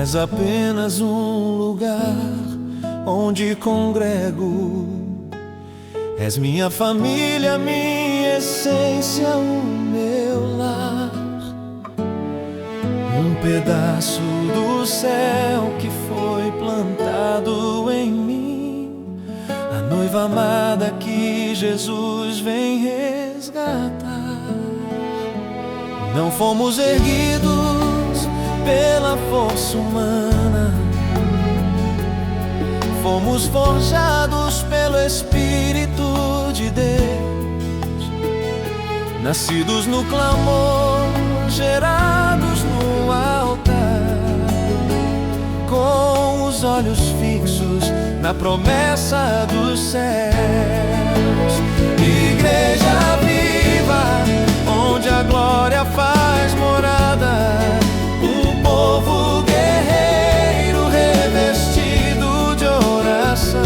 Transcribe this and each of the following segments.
és apenas um lugar onde congrego. És minha família, minha essência, o meu lar. Um pedaço do céu que foi plantado em mim, a noiva amada que Jesus vem resgatar. Não fomos erguidos pela força humana, fomos forjados pelo Espírito de Deus, nascidos no clamor, gerados no altar, com os olhos fixos na promessa dos céus. Igreja viva, onde a glória faz morada, o povo guerreiro revestido de oração,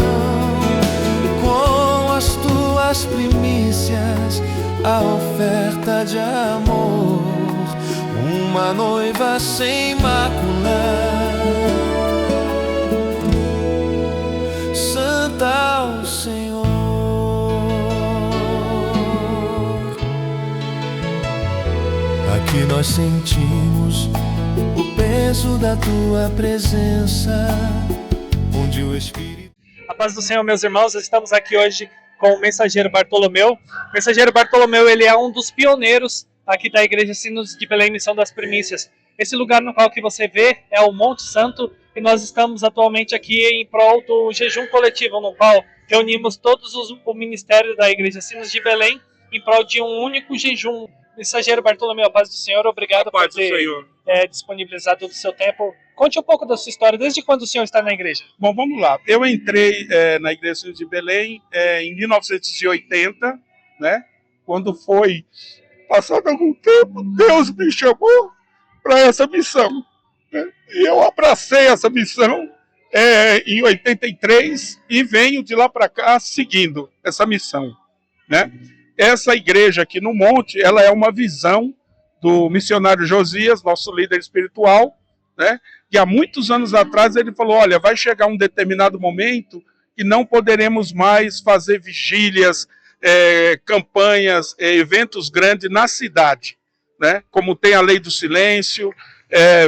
com as tuas primícias, a oferta de amor, uma noiva sem mácula, santa ao Senhor. Aqui nós sentimos o peso da tua presença, onde o Espírito... A paz do Senhor, meus irmãos, estamos aqui hoje com o Mensageiro Bartolomeu. O Mensageiro Bartolomeu, ele é um dos pioneiros aqui da Igreja Sinos de Belém, Missão das Primícias. Esse lugar no qual que você vê é o Monte Santo, e nós estamos atualmente aqui em prol do jejum coletivo, no qual reunimos todos o ministério da Igreja Sinos de Belém em prol de um único jejum. Mensageiro Bartolomeu, a paz do Senhor, obrigado por ter disponibilizado todo o seu tempo. Conte um pouco da sua história, desde quando o senhor está na igreja? Bom, vamos lá. Eu entrei na Igreja de Belém em 1980, né? Quando foi passado algum tempo, Deus me chamou para essa missão, né? E eu abracei essa missão em 83 e venho de lá para cá seguindo essa missão, né? Essa igreja aqui no Monte, ela é uma visão do missionário Josias, nosso líder espiritual, né? E há muitos anos atrás ele falou, olha, vai chegar um determinado momento que não poderemos mais fazer vigílias, campanhas, eventos grandes na cidade, né? Como tem a lei do silêncio,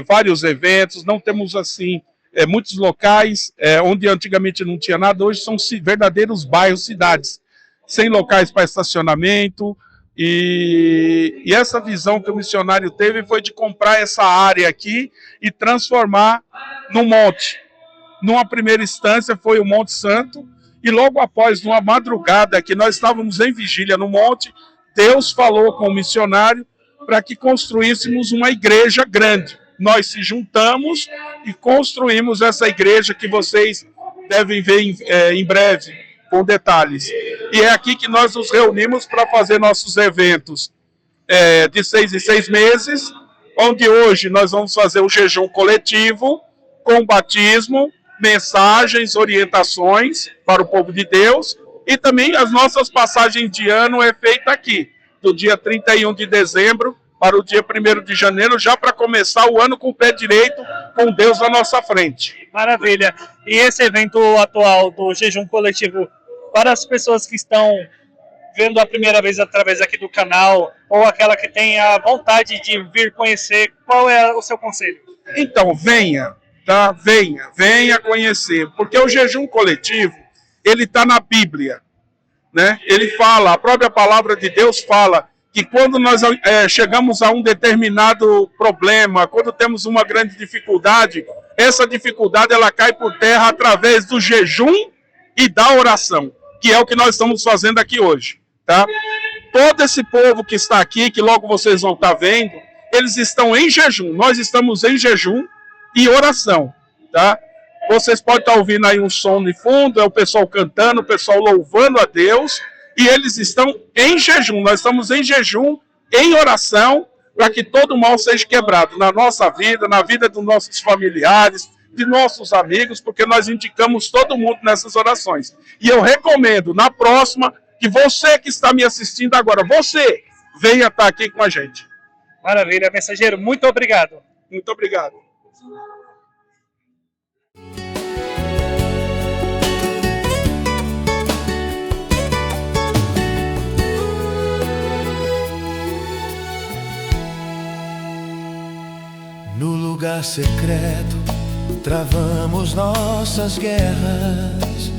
vários eventos, não temos assim muitos locais onde antigamente não tinha nada, hoje são verdadeiros bairros, cidades, sem locais para estacionamento, e essa visão que o missionário teve foi de comprar essa área aqui e transformar no monte. Numa primeira instância foi o Monte Santo, e logo após, numa madrugada que nós estávamos em vigília no monte, Deus falou com o missionário para que construíssemos uma igreja grande. Nós se juntamos e construímos essa igreja que vocês devem ver em breve, com detalhes. E é aqui que nós nos reunimos para fazer nossos eventos de 6 em 6 meses, onde hoje nós vamos fazer o jejum coletivo, com batismo, mensagens, orientações para o povo de Deus, e também as nossas passagens de ano é feita aqui, do dia 31 de dezembro para o dia 1º de janeiro, já para começar o ano com o pé direito, com Deus à nossa frente. Maravilha. E esse evento atual do jejum coletivo, para as pessoas que estão vendo a primeira vez através aqui do canal, ou aquela que tem a vontade de vir conhecer, qual é o seu conselho? Então, venha, tá? Venha conhecer, porque o jejum coletivo, ele está na Bíblia, né? Ele fala, a própria palavra de Deus fala, que quando nós chegamos a um determinado problema, quando temos uma grande dificuldade, essa dificuldade ela cai por terra através do jejum e da oração, que é o que nós estamos fazendo aqui hoje, tá? Todo esse povo que está aqui, que logo vocês vão estar vendo, eles estão em jejum, nós estamos em jejum e oração, tá? Vocês podem estar ouvindo aí um som de fundo, é o pessoal cantando, o pessoal louvando a Deus, e eles estão em jejum, nós estamos em jejum, em oração, para que todo mal seja quebrado na nossa vida, na vida dos nossos familiares, de nossos amigos, porque nós indicamos todo mundo nessas orações. E eu recomendo, na próxima, que você que está me assistindo agora, você venha estar aqui com a gente. Maravilha, mensageiro, muito obrigado. Muito obrigado. lugar secreto travamos nossas guerras.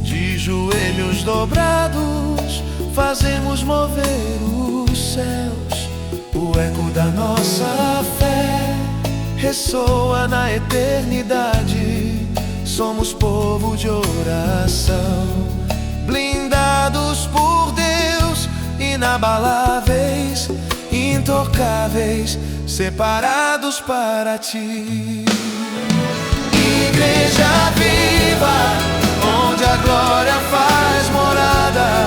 De joelhos dobrados fazemos mover os céus. O eco da nossa fé ressoa na eternidade. Somos povo de oração, blindados por Deus, inabaláveis, intocáveis, separados para ti. Igreja viva, onde a glória faz morada.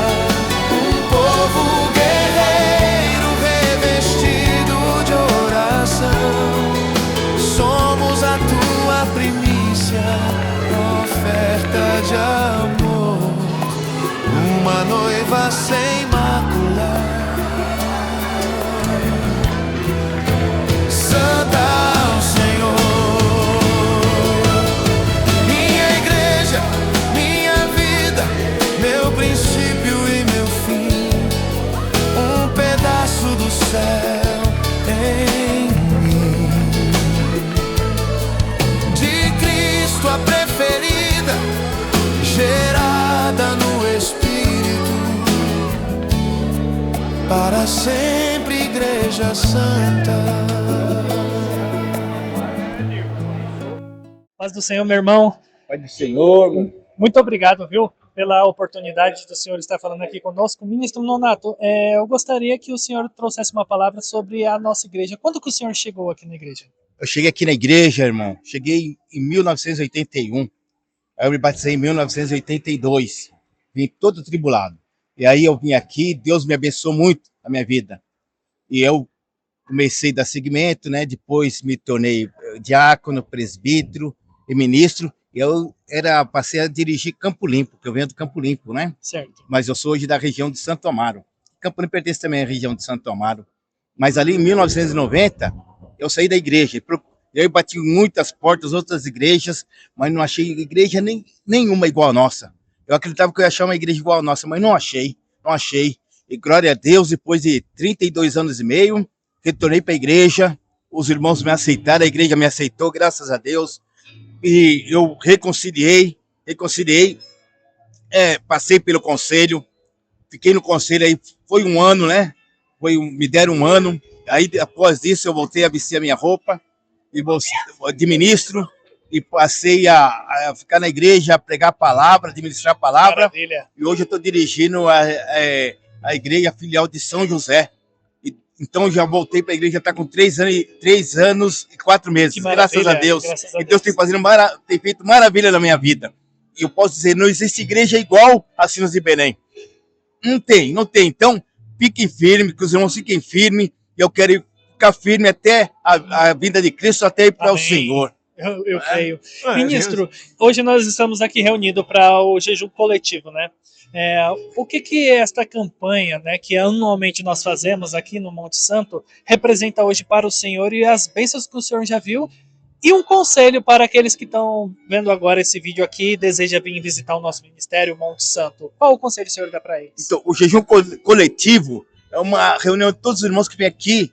Um povo guerreiro revestido de oração. Somos a tua primícia, oferta de amor, uma noiva sem mácula. Santa ao Senhor, minha igreja, minha vida, meu princípio e meu fim, um pedaço do céu em mim. De Cristo a preferida, gerada no Espírito, para sempre Igreja Santa. Paz do Senhor, meu irmão. Pai do Senhor. Muito obrigado, viu, pela oportunidade do senhor estar falando aqui conosco. Ministro Nonato, eu gostaria que o senhor trouxesse uma palavra sobre a nossa igreja. Quando que o senhor chegou aqui na igreja? Eu cheguei aqui na igreja, irmão. Cheguei em 1981. Aí eu me batizei em 1982. Vim todo tribulado. E aí eu vim aqui, Deus me abençoou muito a minha vida. E eu comecei a dar seguimento, né? Depois me tornei diácono, presbítero e ministro. Eu passei a dirigir Campo Limpo, que eu venho do Campo Limpo, né? Certo. Mas eu sou hoje da região de Santo Amaro. Campo Limpo pertence também à região de Santo Amaro. Mas ali em 1990, eu saí da igreja. Eu bati em muitas portas, outras igrejas, mas não achei igreja nenhuma igual a nossa. Eu acreditava que eu ia achar uma igreja igual a nossa, mas não achei. E glória a Deus, depois de 32 anos e meio, retornei para a igreja, os irmãos me aceitaram, a igreja me aceitou, graças a Deus. E eu reconciliei, passei pelo conselho, fiquei no conselho aí, foi um ano, né? Me deram um ano, aí após isso eu voltei a vestir a minha roupa, de ministro, e passei a ficar na igreja, a pregar a palavra, administrar a palavra. Maravilha. E hoje eu estou dirigindo a igreja filial de São José. Então já voltei para a igreja, está com 3 anos e 4 meses. Graças a Deus. E Deus tem feito maravilha na minha vida. E eu posso dizer, não existe igreja igual a Sinos de Belém. Não tem. Então, fiquem firmes, que os irmãos fiquem firmes. E eu quero ficar firme até a vinda de Cristo, até ir para o Senhor. Eu creio. Ministro, hoje nós estamos aqui reunidos para o jejum coletivo, né? O que esta campanha, né, que anualmente nós fazemos aqui no Monte Santo, representa hoje para o Senhor e as bênçãos que o Senhor já viu? E um conselho para aqueles que estão vendo agora esse vídeo aqui e desejam vir visitar o nosso ministério, Monte Santo. Qual o conselho que o Senhor dá para eles? Então, o jejum coletivo é uma reunião de todos os irmãos que vêm aqui,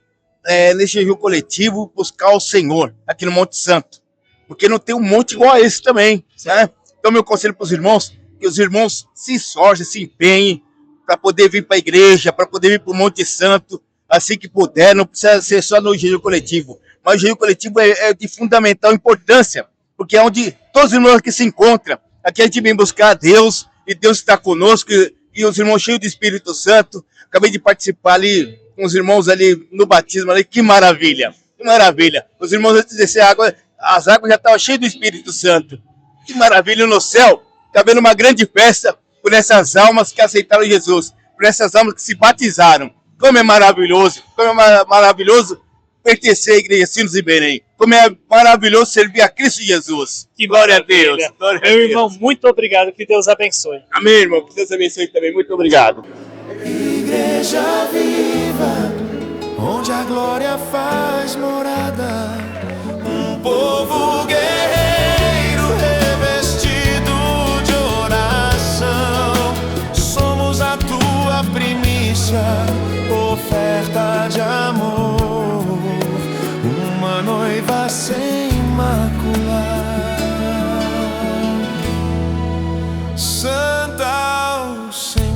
nesse jejum coletivo, buscar o Senhor, aqui no Monte Santo. Porque não tem um monte igual a esse também, né? Então, meu conselho para os irmãos, que os irmãos se esforcem, se empenhem para poder vir para a igreja, para poder vir para o Monte Santo, assim que puder, não precisa ser só no jejum coletivo. Mas o jejum coletivo é de fundamental importância, porque é onde todos os irmãos que se encontram. Aqui a gente vem buscar a Deus, e Deus está conosco, e os irmãos cheios do Espírito Santo. Acabei de participar ali com os irmãos ali no batismo, ali, que maravilha, que maravilha. Os irmãos antes de descer a água, as águas já estavam cheias do Espírito Santo. Que maravilha, no céu está havendo uma grande festa por essas almas que aceitaram Jesus, por essas almas que se batizaram. Como é maravilhoso pertencer à igreja Sinos de Belém. Como é maravilhoso servir a Cristo Jesus. Que glória a Deus. Glória Meu irmão, muito obrigado, que Deus abençoe. Amém, irmão, que Deus abençoe também. Muito obrigado. Igreja viva, onde a glória faz morada. Um povo guerreiro revestido de oração. Somos a tua primícia, oferta de amor, uma noiva sem sem mácula. Santa ao Senhor.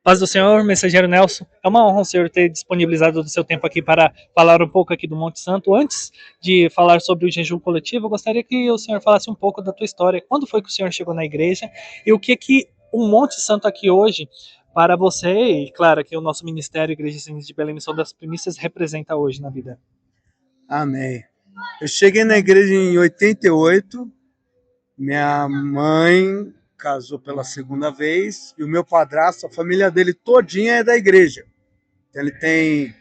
Paz do Senhor, mensageiro Nelson. É uma honra o senhor ter disponibilizado do seu tempo aqui para falar um pouco aqui do Monte Santo. Antes de falar sobre o jejum coletivo, eu gostaria que o senhor falasse um pouco da tua história. Quando foi que o senhor chegou na igreja e o que o Monte Santo aqui hoje para você e, claro, que o nosso ministério Igreja Sinos de Belém Missão das Primícias representa hoje na vida? Amém. Eu cheguei na igreja em 88. Minha mãe casou pela segunda vez e o meu padrasto, a família dele todinha é da igreja. Ele tem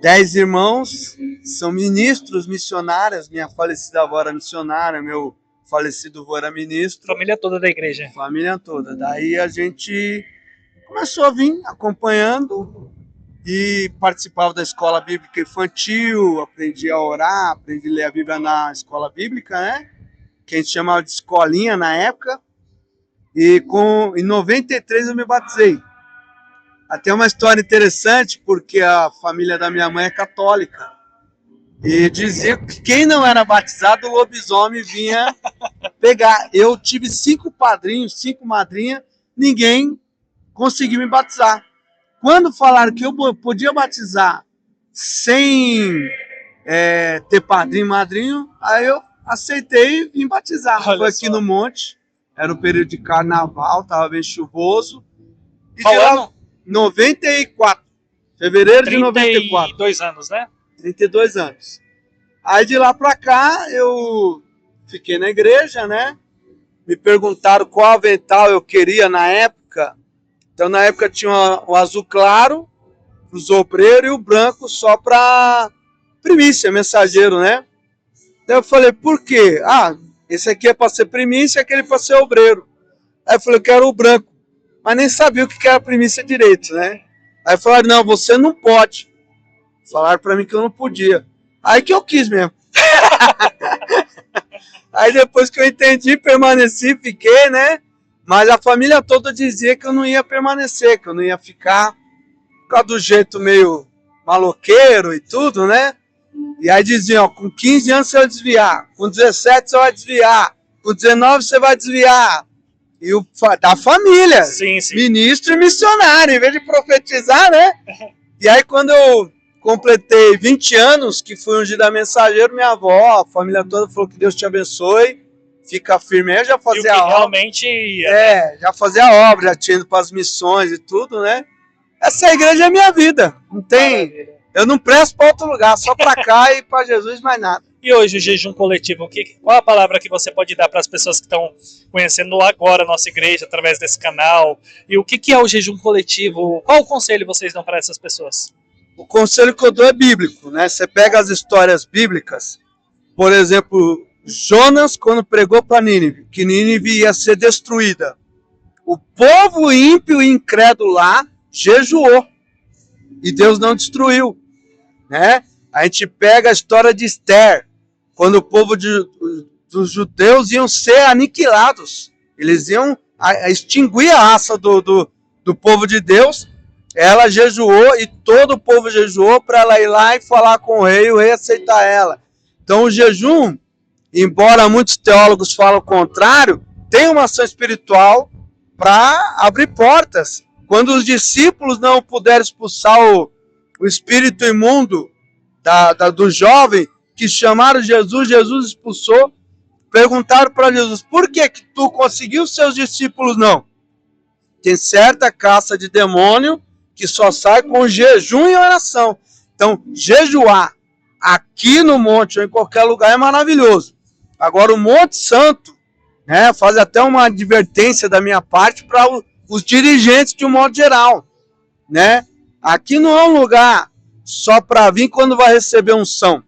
10 irmãos, são ministros, missionários. Minha falecida avó era missionária, meu falecido avô era ministro. Família toda da igreja. Família toda. Daí a gente começou a vir acompanhando e participava da escola bíblica infantil, aprendi a orar, aprendi a ler a Bíblia na escola bíblica, né? Que a gente chamava de escolinha na época. E em 93 eu me batizei. Até uma história interessante, porque a família da minha mãe é católica. E dizia que quem não era batizado, o lobisomem vinha pegar. Eu tive 5 padrinhos, 5 madrinhas, ninguém conseguiu me batizar. Quando falaram que eu podia batizar sem ter padrinho e madrinho, aí eu aceitei e vim batizar. Olha Foi aqui só. no monte. Era o período de carnaval, estava bem chuvoso. E Qual de lá, ano? 94. Fevereiro de 94. 32 anos, né? 32 anos. Aí de lá pra cá, eu fiquei na igreja, né? Me perguntaram qual avental eu queria na época. Então, na época tinha o azul claro, os obreiros, e o branco só para primícia, mensageiro, né? Então eu falei, por quê? Esse aqui é para ser primícia, aquele para ser obreiro. Aí eu falei, eu quero o branco. Mas nem sabia o que era primícia direito, né? Aí falaram, não, você não pode. Falaram para mim que eu não podia. Aí que eu quis mesmo. Aí depois que eu entendi, permaneci, fiquei, né? Mas a família toda dizia que eu não ia permanecer, que eu não ia ficar por causa do jeito meio maloqueiro e tudo, né? E aí diziam, ó, com 15 anos você vai desviar, com 17 você vai desviar, com 19 você vai desviar. E da família, Sim, sim. ministro e missionário, em vez de profetizar, né? E aí quando eu completei 20 anos, que fui ungido a mensageiro, minha avó, a família toda falou que Deus te abençoe, fica firme aí, já fazia a obra. Realmente... Já fazia a obra, já tinha ido para as missões e tudo, né? Essa igreja é a minha vida, não tem... Maravilha. Eu não presto para outro lugar, só para cá e para Jesus mais nada. E hoje o jejum coletivo, qual a palavra que você pode dar para as pessoas que estão conhecendo agora a nossa igreja através desse canal? E o que é o jejum coletivo? Qual o conselho vocês dão para essas pessoas? O conselho que eu dou é bíblico, né? Você pega as histórias bíblicas, por exemplo, Jonas quando pregou para Nínive, que Nínive ia ser destruída. O povo ímpio e incrédulo lá jejuou e Deus não destruiu, né? A gente pega a história de Esther, quando o povo dos judeus iam ser aniquilados, eles iam extinguir a raça do povo de Deus. Ela jejuou e todo o povo jejuou para ela ir lá e falar com o rei aceitar ela. Então o jejum, embora muitos teólogos falem o contrário, tem uma ação espiritual para abrir portas. Quando os discípulos não puderam expulsar o espírito imundo do jovem, que chamaram Jesus, Jesus expulsou, perguntaram para Jesus, por que tu conseguiu, seus discípulos não? Tem certa caça de demônio que só sai com jejum e oração. Então, jejuar aqui no monte ou em qualquer lugar é maravilhoso. Agora, o Monte Santo, né, faz até uma advertência da minha parte para os dirigentes de um modo geral, né? Aqui não é um lugar só para vir quando vai receber unção.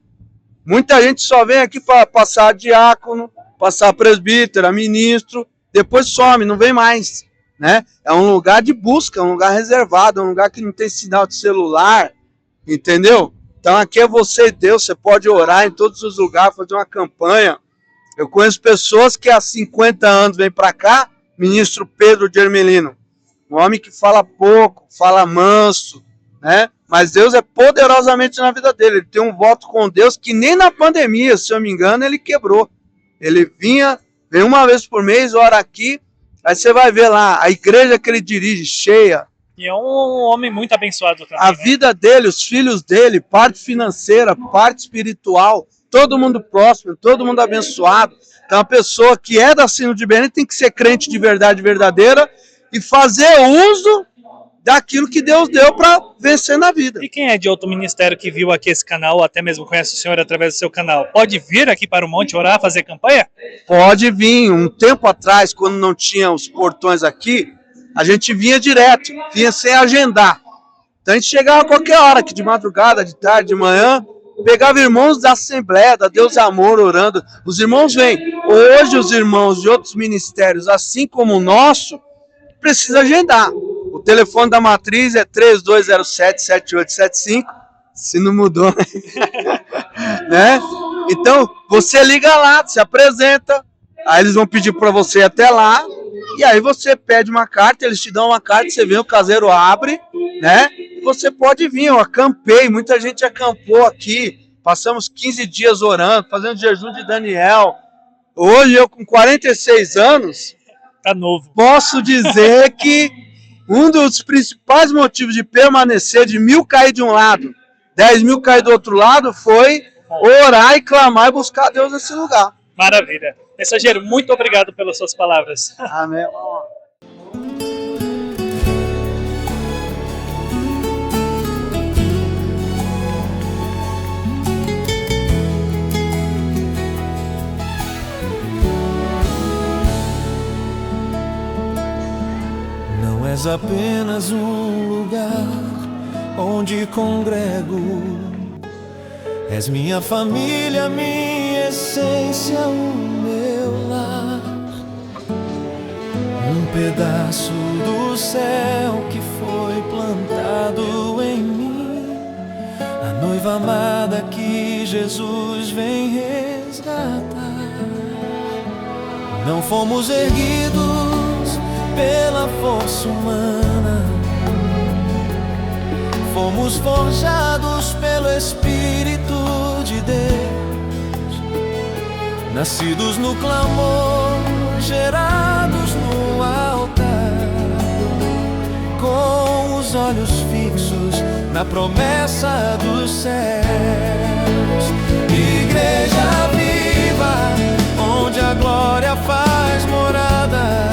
Muita gente só vem aqui para passar diácono, passar presbítero, ministro, depois some, não vem mais, né? É um lugar de busca, é um lugar reservado, é um lugar que não tem sinal de celular, entendeu? Então aqui é você e Deus, você pode orar em todos os lugares, fazer uma campanha. Eu conheço pessoas que há 50 anos vêm para cá ministro Pedro de Hermelino. Um homem que fala pouco, fala manso, né? Mas Deus é poderosamente na vida dele. Ele tem um voto com Deus que nem na pandemia, se eu me engano, ele quebrou. Ele vem uma vez por mês, ora aqui, aí você vai ver lá, a igreja que ele dirige, cheia. E é um homem muito abençoado também. A vida dele, os filhos dele, parte financeira, parte espiritual, todo mundo próspero, todo mundo abençoado. Então a pessoa que é da Sino de Belém tem que ser crente de verdade verdadeira e fazer uso daquilo que Deus deu para vencer na vida. E quem é de outro ministério que viu aqui esse canal, ou até mesmo conhece o senhor através do seu canal, pode vir aqui para o Monte orar, fazer campanha? Pode vir. Um tempo atrás, quando não tinha os portões aqui, a gente vinha direto, vinha sem agendar. Então a gente chegava a qualquer hora, aqui de madrugada, de tarde, de manhã, pegava irmãos da Assembleia, da Deus Amor, orando. Os irmãos vêm. Hoje os irmãos de outros ministérios, assim como o nosso, precisa agendar. O telefone da matriz é 3207-7875, se não mudou, né? Então, você liga lá, se apresenta, aí eles vão pedir para você ir até lá, e aí você pede uma carta, eles te dão uma carta, você vem, o caseiro abre, né? E você pode vir, eu acampei, muita gente acampou aqui, passamos 15 dias orando, fazendo jejum de Daniel. Hoje, eu com 46 anos, Tá novo. posso dizer que um dos principais motivos de permanecer, de 1.000 cair de um lado, 10.000 cair do outro lado, foi orar e clamar e buscar a Deus nesse lugar. Maravilha. Mensageiro, muito obrigado pelas suas palavras. Amém. Não és apenas um lugar onde congrego, és minha família, minha essência, o meu lar. Um pedaço do céu que foi plantado em mim, a noiva amada que Jesus vem resgatar. Não fomos erguidos pela força humana, fomos forjados pelo Espírito de Deus, nascidos no clamor, gerados no altar, com os olhos fixos na promessa dos céus. Igreja viva, onde a glória faz morada,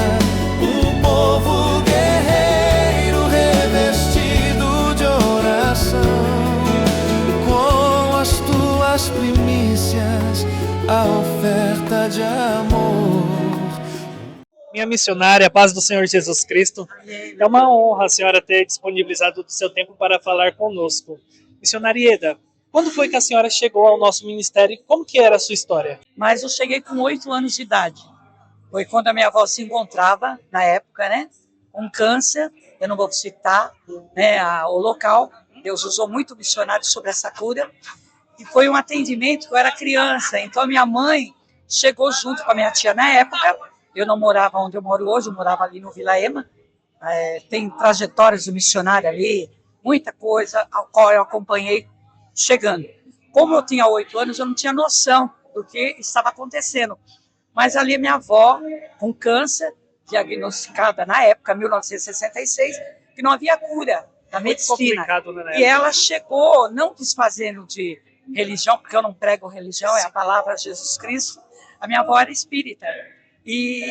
um povo guerreiro revestido de oração, com as tuas primícias, a oferta de amor. Minha missionária, a paz do Senhor Jesus Cristo, é uma honra a senhora ter disponibilizado do seu tempo para falar conosco. Missionária Ieda, quando foi que a senhora chegou ao nosso ministério e como que era a sua história? Mas eu cheguei com 8 anos de idade. Foi quando a minha avó se encontrava, na época, né, com câncer. Eu não vou citar, né, o local. Deus usou muito missionário sobre essa cura. E foi um atendimento que eu era criança. Então a minha mãe chegou junto com a minha tia na época. Eu não morava onde eu moro hoje, eu morava ali no Vila Ema. Tem trajetórias do missionário ali, muita coisa, ao qual eu acompanhei chegando. Como eu tinha 8 anos, eu não tinha noção do que estava acontecendo. Mas ali minha avó, com câncer, diagnosticada na época, 1966, que não havia cura da medicina. Né? E ela chegou, não desfazendo de religião, porque eu não prego religião, é a palavra de Jesus Cristo. A minha avó era espírita. E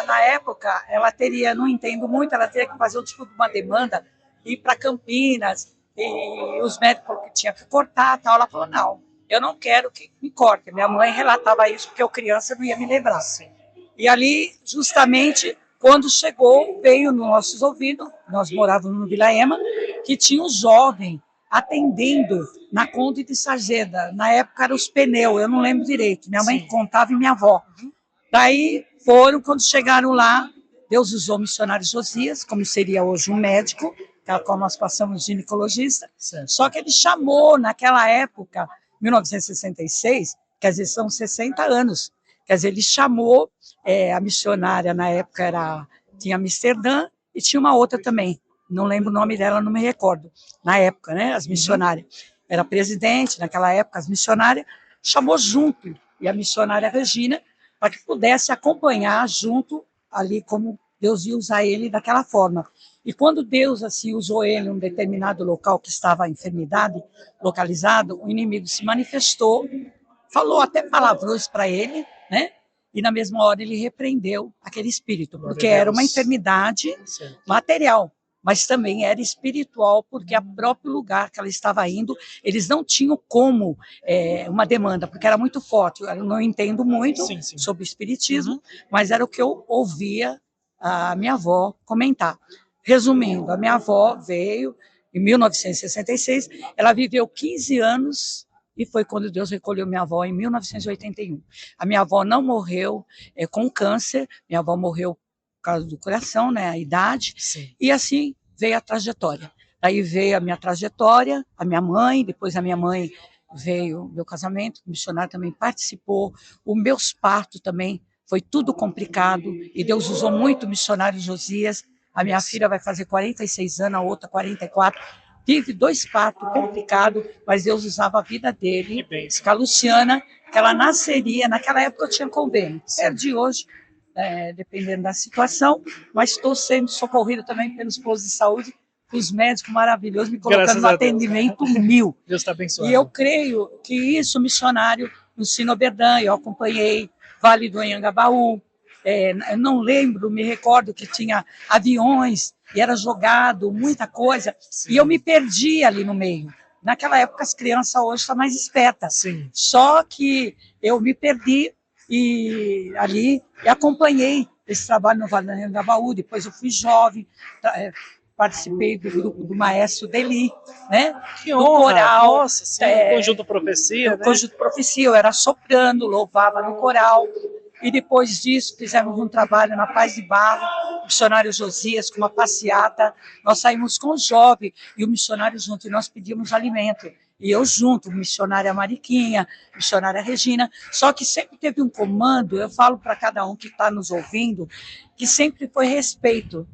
na época, ela teria, não entendo muito, ela teria que fazer um tipo de uma demanda, ir para Campinas, e os médicos falaram que tinha que cortar, tal. Ela falou, não, eu não quero que me corte. Minha mãe relatava isso, porque eu criança não ia me lembrar. Assim. E ali, justamente, quando chegou, veio nos nossos ouvidos, nós morávamos no Vila Ema, que tinha um jovem atendendo na Conde de Sargeda. Na época eram os pneus, eu não lembro direito. Minha mãe contava e minha avó. Daí quando chegaram lá, Deus usou o missionário Josias, como seria hoje um médico, tal como nós passamos ginecologista. Só que ele chamou, naquela época, 1966, quer dizer, são 60 anos, Quer dizer, ele chamou a missionária, na época tinha Amsterdã e tinha uma outra também, não lembro o nome dela, não me recordo, na época, né, as missionárias. Era presidente, naquela época, as missionárias, chamou junto, e a missionária Regina, para que pudesse acompanhar junto ali como Deus ia usar ele daquela forma. E quando Deus assim usou ele em um determinado local que estava a enfermidade localizado, o inimigo se manifestou, falou até palavrões para ele, né? E na mesma hora ele repreendeu aquele espírito, porque era uma enfermidade material, mas também era espiritual, porque a próprio lugar que ela estava indo, eles não tinham como uma demanda, porque era muito forte. Eu não entendo muito sobre espiritismo, mas era o que eu ouvia a minha avó comentar. Resumindo, a minha avó veio em 1966, ela viveu 15 anos, e foi quando Deus recolheu minha avó em 1981. A minha avó não morreu com câncer, minha avó morreu por causa do coração, né, a idade, e assim veio a trajetória. Aí veio a minha trajetória, a minha mãe, depois a minha mãe veio o meu casamento, o missionário também participou, os meus partos também, foi tudo complicado, e Deus usou muito o missionário Josias. A minha filha vai fazer 46 anos, a outra 44, tive 2 partos complicados, mas Deus usava a vida dele, com a Luciana, que ela nasceria, naquela época eu tinha convênio, perdi hoje, dependendo da situação, mas estou sendo socorrida também pelos postos de saúde, os médicos maravilhosos, me colocando no atendimento 1000. Deus está abençoando. E eu creio que isso, missionário no Sinoberdan, eu acompanhei Vale do Anhangabaú, eu não lembro, me recordo que tinha aviões, e era jogado, muita coisa, e eu me perdi ali no meio. Naquela época, as crianças hoje estão mais espertas. Só que eu me perdi e ali e acompanhei esse trabalho no Vale do Anhangabaú. Depois eu fui jovem, participei do grupo do maestro Deli, né? Que do honra! coral. Nossa, sim, Conjunto Profecia, né? Conjunto Profecia, eu era soprano, louvava no coral. E depois disso, fizemos um trabalho na Paz de Barro, o missionário Josias, com uma passeata. Nós saímos com o jovem e o missionário junto, e nós pedimos alimento. E eu junto, missionária Mariquinha, missionária Regina. Só que sempre teve um comando, eu falo para cada um que está nos ouvindo, que sempre foi respeito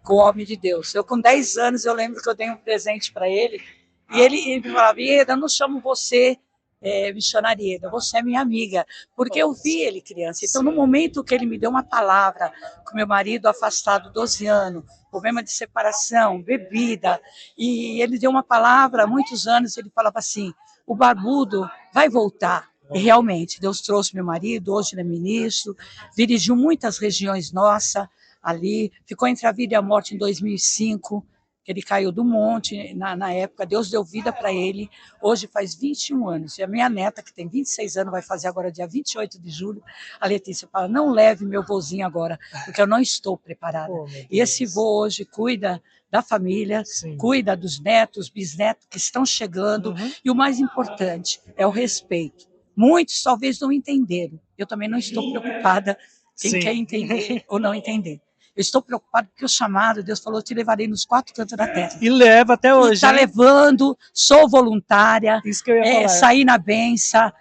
com o homem de Deus. Eu, com 10 anos, eu lembro que eu dei um presente para ele, e ele me falava: Ieda, eu não chamo você missionária Ieda, você é minha amiga, porque eu vi ele criança. Então, no momento que ele me deu uma palavra, com meu marido afastado 12 anos, problema de separação, bebida, e ele deu uma palavra há muitos anos, ele falava assim: o barbudo vai voltar. E realmente, Deus trouxe meu marido, hoje ele é ministro, dirigiu muitas regiões nossas ali, ficou entre a vida e a morte em 2005, que ele caiu do monte, na época, Deus deu vida para ele, hoje faz 21 anos, e a minha neta, que tem 26 anos, vai fazer agora dia 28 de julho, a Letícia fala: não leve meu vozinho agora, porque eu não estou preparada. E esse vô hoje cuida da família, cuida dos netos, bisnetos que estão chegando, e o mais importante é o respeito. Muitos talvez não entenderam, eu também não estou preocupada quem quer entender ou não entender. Eu estou preocupado porque o chamado, Deus falou: te levarei nos 4 cantos da terra. E leva até hoje. Está levando, sou voluntária, Isso que eu ia falar. saí na benção,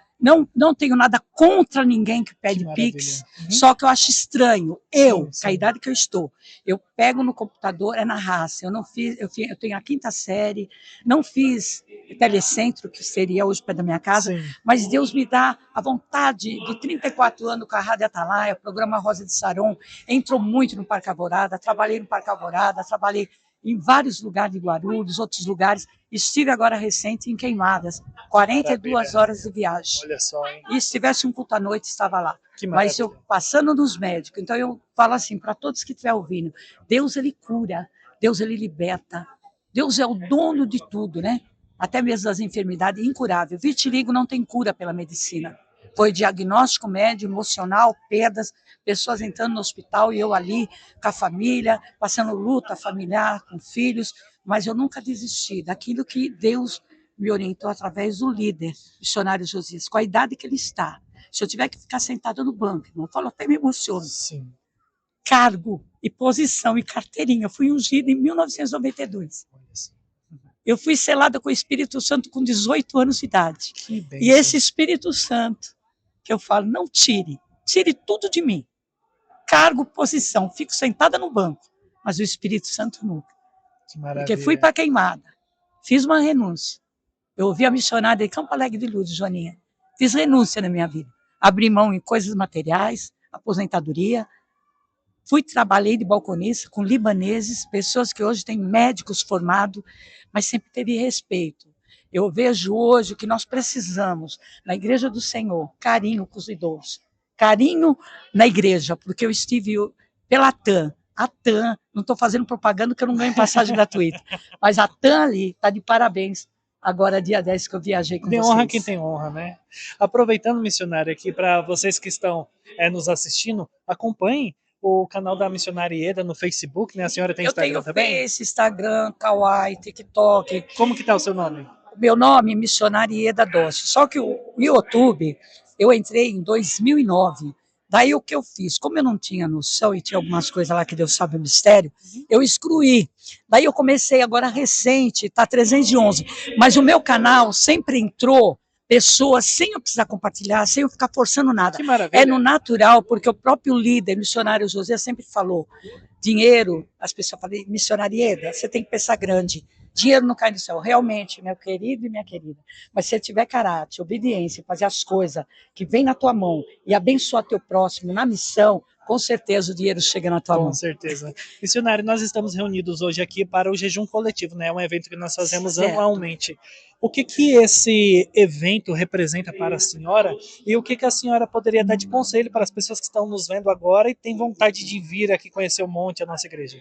não tenho nada contra ninguém que pede Pix, só que eu acho estranho. Com a idade que eu estou, eu pego no computador, é na raça. Eu não fiz, eu tenho a 5ª série, não fiz telecentro, que seria hoje perto da minha casa, mas Deus me dá a vontade de 34 anos com a Rádio Atalaia, o programa Rosa de Saron, entrou muito no Parque Alvorada, trabalhei no Parque Alvorada, trabalhei em vários lugares de Guarulhos, outros lugares. Estive agora recente em Queimadas, 42 horas de viagem. Olha só, hein? E se tivesse um culto à noite, estava lá. Que mas eu passando nos médicos, então eu falo assim para todos que estiverem ouvindo: Deus, ele cura, Deus, ele liberta, Deus é o dono de tudo, né? Até mesmo das enfermidades incuráveis. Vitiligo não tem cura pela medicina. Foi diagnóstico médio, emocional, perdas, pessoas entrando no hospital e eu ali com a família, passando luta familiar, com filhos, mas eu nunca desisti daquilo que Deus me orientou através do líder, missionário Josias, com a idade que ele está. Se eu tiver que ficar sentada no banco, eu falo, até me emociono. Cargo e posição e carteirinha, eu fui ungida em 1992. Eu fui selada com o Espírito Santo com 18 anos de idade. E esse Espírito Santo, que eu falo, não tire tire tudo de mim. Cargo, posição, fico sentada no banco, mas o Espírito Santo nunca. Que maravilha. Porque fui para queimada, fiz uma renúncia. Eu ouvi a missionária de Campo Alegre de Lourdes, Joaninha. Fiz renúncia na minha vida. Abri mão em coisas materiais, aposentadoria. Trabalhei de balconista com libaneses, pessoas que hoje têm médicos formados, mas sempre teve respeito. Eu vejo hoje que nós precisamos, na Igreja do Senhor, carinho com os idosos. Carinho na igreja, porque eu estive pela TAM. A TAM, não estou fazendo propaganda porque eu não ganho passagem gratuita, mas a TAM ali está de parabéns. Agora, dia 10 que eu viajei com Tem vocês. honra quem tem honra, né? Aproveitando, missionária, aqui para vocês que estão nos assistindo, acompanhem o canal da Missionária Ieda no Facebook, né? A senhora tem Instagram também? Eu tenho Face, Instagram, Kawaii, TikTok. Como que tá o seu nome? Meu nome é Missionária Ieda Dossi. Só que o YouTube, eu entrei em 2009. Daí o que eu fiz? Como eu não tinha noção e tinha algumas coisas lá que Deus sabe o mistério, eu excluí. Daí eu comecei agora recente, tá 311. Mas o meu canal sempre entrou pessoas sem eu precisar compartilhar, sem eu ficar forçando nada. Que maravilha. É no natural, porque o próprio líder, missionário José, sempre falou, dinheiro, as pessoas falam, missionária Ieda, você tem que pensar grande. Dinheiro não cai do céu, realmente, meu querido e minha querida. Mas se você tiver caráter, obediência, fazer as coisas que vem na tua mão e abençoar teu próximo na missão, com certeza o dinheiro chega na tua mão. Com certeza. Missionário, nós estamos reunidos hoje aqui para o jejum coletivo, né? É um evento que nós fazemos anualmente. O que esse evento representa para a senhora e o que a senhora poderia dar de conselho para as pessoas que estão nos vendo agora e têm vontade de vir aqui conhecer o monte, a nossa igreja?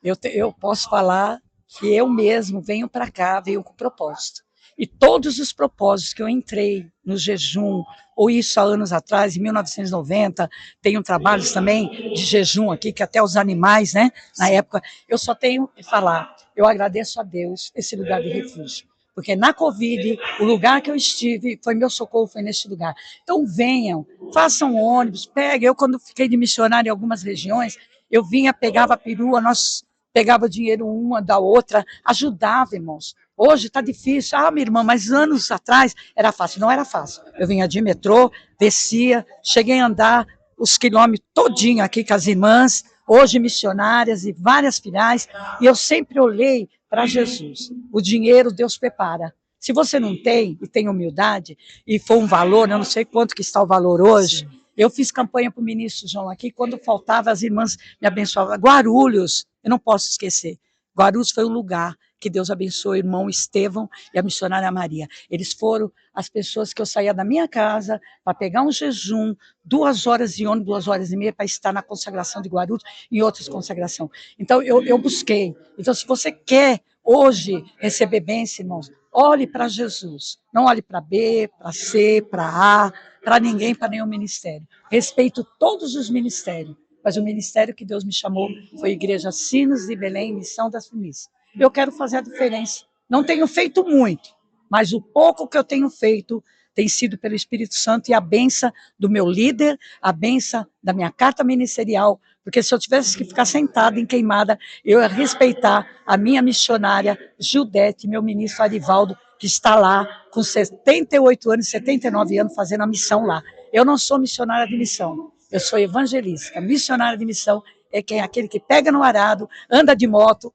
Eu posso falar que eu mesmo venho para cá, venho com propósito. E todos os propósitos que eu entrei no jejum, ou isso há anos atrás, em 1990, tenho trabalhos também de jejum aqui, que até os animais, né, na época, eu só tenho que falar, eu agradeço a Deus esse lugar de refúgio. Porque na Covid, o lugar que eu estive, foi meu socorro, foi neste lugar. Então venham, façam ônibus, peguem. Eu quando fiquei de missionário em algumas regiões, eu vinha, pegava a perua, nós pegava dinheiro uma da outra, ajudava, irmãos. Hoje está difícil. Ah, minha irmã, mas anos atrás era fácil. Não era fácil. Eu vinha de metrô, descia, cheguei a andar os quilômetros todinho aqui com as irmãs, hoje missionárias e várias filiais, e eu sempre olhei para Jesus. O dinheiro Deus prepara. Se você não tem, e tem humildade, e for um valor, eu não sei quanto que está o valor hoje, sim. Eu fiz campanha para o ministro João aqui, quando faltava, as irmãs me abençoavam. Guarulhos, eu não posso esquecer. Guarulhos foi o lugar que Deus abençoou o irmão Estevão e a missionária Maria. Eles foram as pessoas que eu saía da minha casa para pegar um jejum, 2 horas de ônibus, 2h30 para estar na consagração de Guarulhos e outras consagrações. Então, eu busquei. Então, se você quer hoje receber bênção, irmãos, olhe para Jesus. Não olhe para B, para C, para A, para ninguém, para nenhum ministério. Respeito todos os ministérios, mas o ministério que Deus me chamou foi a Igreja Sinos de Belém, Missão das Primícias. Eu quero fazer a diferença. Não tenho feito muito, mas o pouco que eu tenho feito tem sido pelo Espírito Santo e a benção do meu líder, a benção da minha carta ministerial, porque se eu tivesse que ficar sentada em queimada, eu ia respeitar a minha missionária Judete, meu ministro Arivaldo, que está lá com 78 anos, 79 anos, fazendo a missão lá. Eu não sou missionária de missão, eu sou evangelista. Missionária de missão é aquele que pega no arado, anda de moto,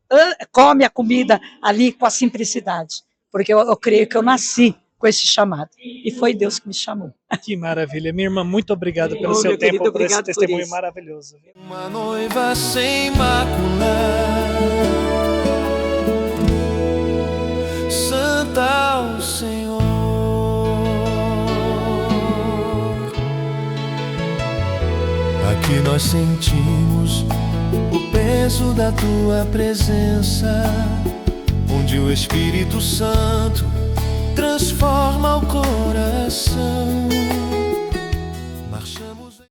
come a comida ali com a simplicidade. Porque eu creio que eu nasci com esse chamado. E foi Deus que me chamou. Que maravilha. Minha irmã, muito obrigado pelo seu tempo, querido, por esse testemunho maravilhoso. Uma noiva sem mácula, santa ao Senhor. Aqui nós sentimos o peso da tua presença, onde o Espírito Santo transforma o coração.